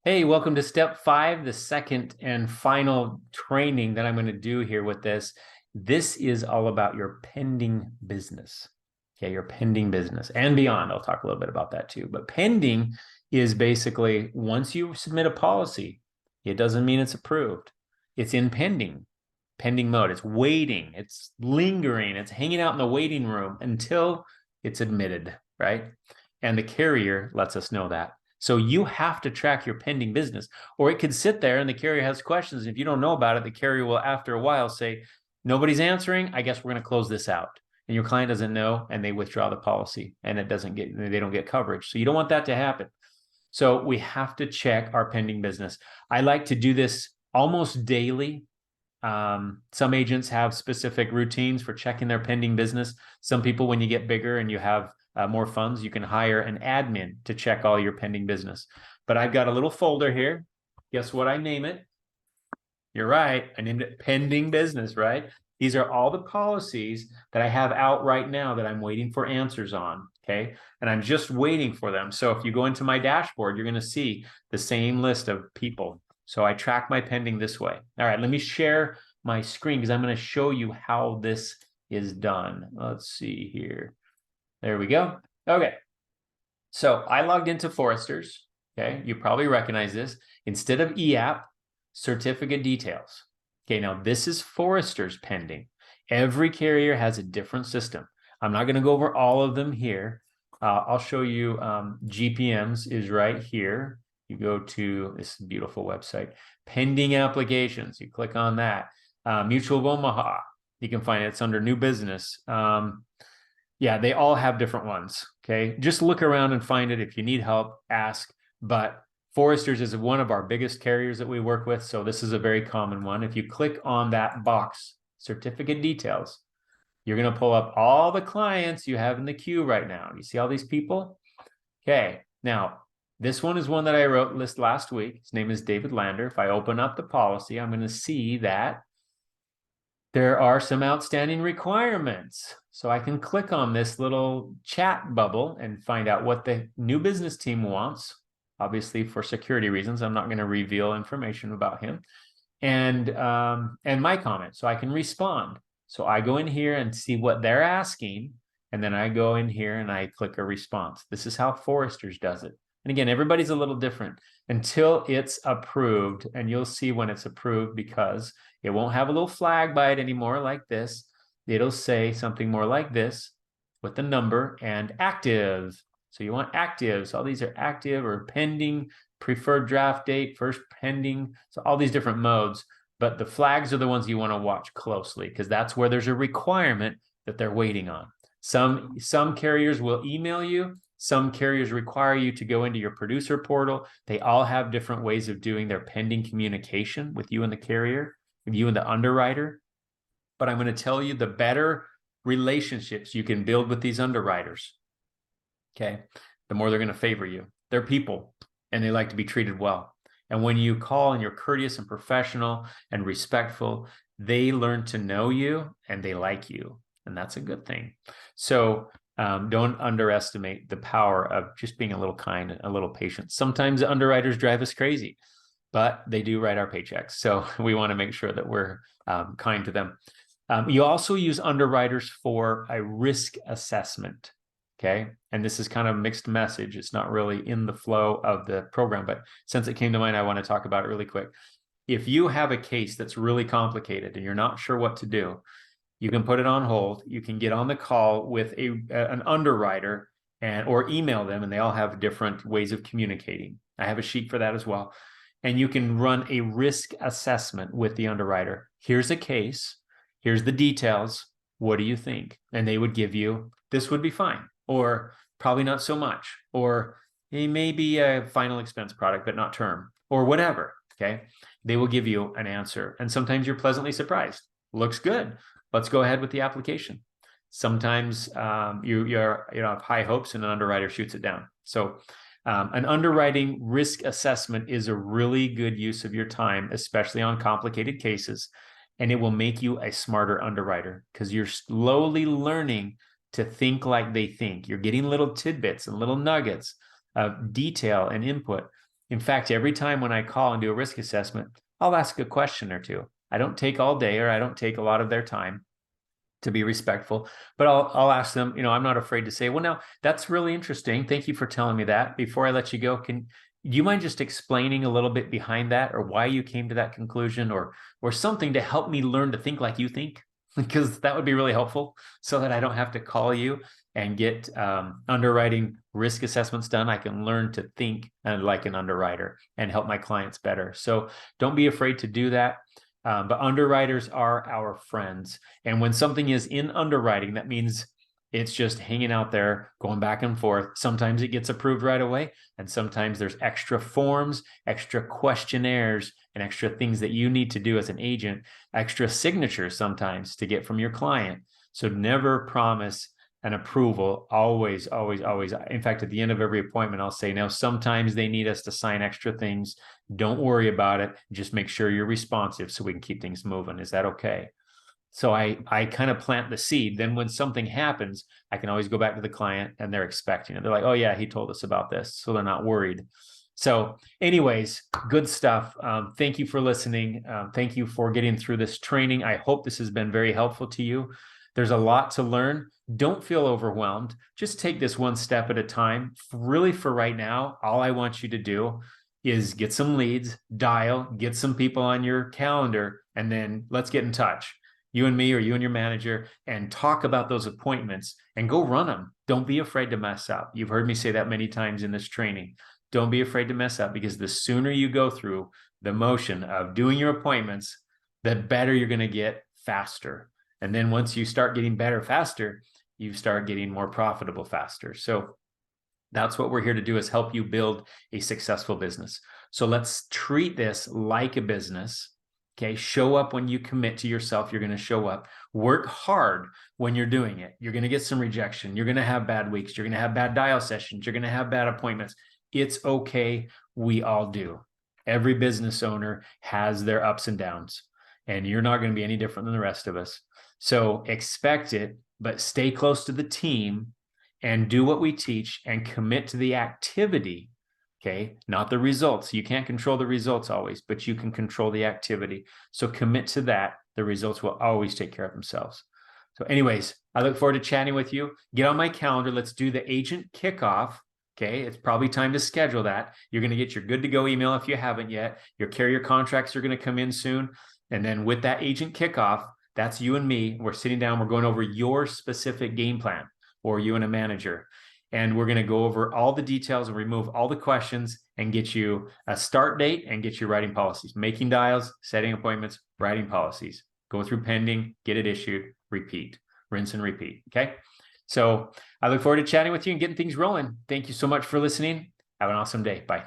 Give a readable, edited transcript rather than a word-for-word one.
Hey, welcome to step 5, the second and final training that I'm going to do here with this. This is all about your pending business. Okay, your pending business and beyond. I'll talk a little bit about that too. But pending is basically once you submit a policy, it doesn't mean it's approved. It's in pending mode. It's waiting, it's lingering, it's hanging out in the waiting room until it's admitted, right? And the carrier lets us know that. So you have to track your pending business, or it could sit there and the carrier has questions. If you don't know about it, the carrier will, after a while, say, nobody's answering. I guess we're going to close this out. And your client doesn't know, and they withdraw the policy, and they don't get coverage. So you don't want that to happen. So we have to check our pending business. I like to do this almost daily. Some agents have specific routines for checking their pending business. Some people, when you get bigger and you have more funds, you can hire an admin to check all your pending business. But I've got a little folder here. Guess what I name it? You're right. I named it pending business, right? These are all the policies that I have out right now that I'm waiting for answers on. Okay. And I'm just waiting for them. So if you go into my dashboard, you're going to see the same list of people. So I track my pending this way. All right. Let me share my screen because I'm going to show you how this is done. Let's see here. There we go. Okay. So I logged into Foresters. Okay. You probably recognize this. Instead of EAP, certificate details. Okay. Now this is Foresters pending. Every carrier has a different system. I'm not going to go over all of them here. I'll show you GPMs is right here. You go to this beautiful website, pending applications. You click on that. Mutual of Omaha. You can find it. It's under new business. Yeah, they all have different ones. Okay. Just look around and find it. If you need help, ask. But Foresters is one of our biggest carriers that we work with. So this is a very common one. If you click on that box, certificate details, you're going to pull up all the clients you have in the queue right now. You see all these people? Okay. Now, this one is one that I wrote list last week. His name is David Lander. If I open up the policy, I'm going to see that there are some outstanding requirements. So I can click on this little chat bubble and find out what the new business team wants. Obviously, for security reasons, I'm not going to reveal information about him. And my comment, so I can respond. So I go in here and see what they're asking, and then I go in here and I click a response. This is how Foresters does it. And again, everybody's a little different until it's approved, and you'll see when it's approved because it won't have a little flag by it anymore like this. It'll say something more like this with the number and active. So you want active. So all these are active or pending, preferred draft date, first pending. So all these different modes, but the flags are the ones you want to watch closely because that's where there's a requirement that they're waiting on. Some carriers will email you. Some carriers require you to go into your producer portal. They all have different ways of doing their pending communication with you and the carrier, with you and the underwriter. But I'm going to tell you the better relationships you can build with these underwriters. Okay. The more they're going to favor you. They're people and they like to be treated well. And when you call and you're courteous and professional and respectful, they learn to know you and they like you. And that's a good thing. So don't underestimate the power of just being a little kind, a little patient. Sometimes underwriters drive us crazy, but they do write our paychecks. So we want to make sure that we're kind to them. You also use underwriters for a risk assessment. Okay. And this is kind of a mixed message. It's not really in the flow of the program, but since it came to mind, I want to talk about it really quick. If you have a case that's really complicated and you're not sure what to do, you can put it on hold. You can get on the call with an underwriter or email them, and they all have different ways of communicating. I have a sheet for that as well. And you can run a risk assessment with the underwriter. Here's a case. Here's the details. What do you think? And they would give you, this would be fine, or probably not so much, or it may be a final expense product, but not term, or whatever. Okay. They will give you an answer. And sometimes you're pleasantly surprised. Looks good. Let's go ahead with the application. Sometimes you have high hopes and an underwriter shoots it down. So an underwriting risk assessment is a really good use of your time, especially on complicated cases. And it will make you a smarter underwriter because you're slowly learning to think like they think. You're getting little tidbits and little nuggets of detail and input. In fact, every time when I call and do a risk assessment, I'll ask a question or two. I don't take all day, or I don't take a lot of their time, to be respectful, but I'll ask them, I'm not afraid to say, well, now that's really interesting. Thank you for telling me that. Before I let you go, do you mind just explaining a little bit behind that, or why you came to that conclusion, or something to help me learn to think like you think? Because that would be really helpful, so that I don't have to call you and get underwriting risk assessments done. I can learn to think like an underwriter and help my clients better. So don't be afraid to do that. But underwriters are our friends. And when something is in underwriting, that means it's just hanging out there, going back and forth. Sometimes it gets approved right away. And sometimes there's extra forms, extra questionnaires, and extra things that you need to do as an agent, extra signatures sometimes to get from your client. So never promise an approval. Always, always, always. In fact, at the end of every appointment, I'll say, now, sometimes they need us to sign extra things. Don't worry about it. Just make sure you're responsive so we can keep things moving. Is that okay? So I kind of plant the seed. Then when something happens, I can always go back to the client and they're expecting it. They're like, oh yeah, he told us about this. So they're not worried. So anyways, good stuff. Thank you for listening. Thank you for getting through this training. I hope this has been very helpful to you. There's a lot to learn. Don't feel overwhelmed. Just take this one step at a time. Really, for right now, all I want you to do is get some leads, dial, get some people on your calendar, and then let's get in touch. You and me, or you and your manager, and talk about those appointments and go run them. Don't be afraid to mess up. You've heard me say that many times in this training. Don't be afraid to mess up, because the sooner you go through the motion of doing your appointments, the better you're going to get faster. And then once you start getting better faster, you start getting more profitable faster. So that's what we're here to do, is help you build a successful business. So let's treat this like a business. Okay. Show up when you commit to yourself. You're going to show up. Work hard when you're doing it. You're going to get some rejection. You're going to have bad weeks. You're going to have bad dial sessions. You're going to have bad appointments. It's okay. We all do. Every business owner has their ups and downs, and you're not going to be any different than the rest of us. So expect it, but stay close to the team and do what we teach and commit to the activity. Okay, not the results. You can't control the results always, but you can control the activity. So commit to that. The results will always take care of themselves. So anyways, I look forward to chatting with you. Get on my calendar. Let's do the agent kickoff. Okay, it's probably time to schedule that. You're going to get your good to go email if you haven't yet. Your carrier contracts are going to come in soon. And then with that agent kickoff, that's you and me. We're sitting down. We're going over your specific game plan, or you and a manager. And we're going to go over all the details and remove all the questions and get you a start date and get you writing policies, making dials, setting appointments, writing policies, go through pending, get it issued, repeat, rinse and repeat. Okay. So I look forward to chatting with you and getting things rolling. Thank you so much for listening. Have an awesome day. Bye.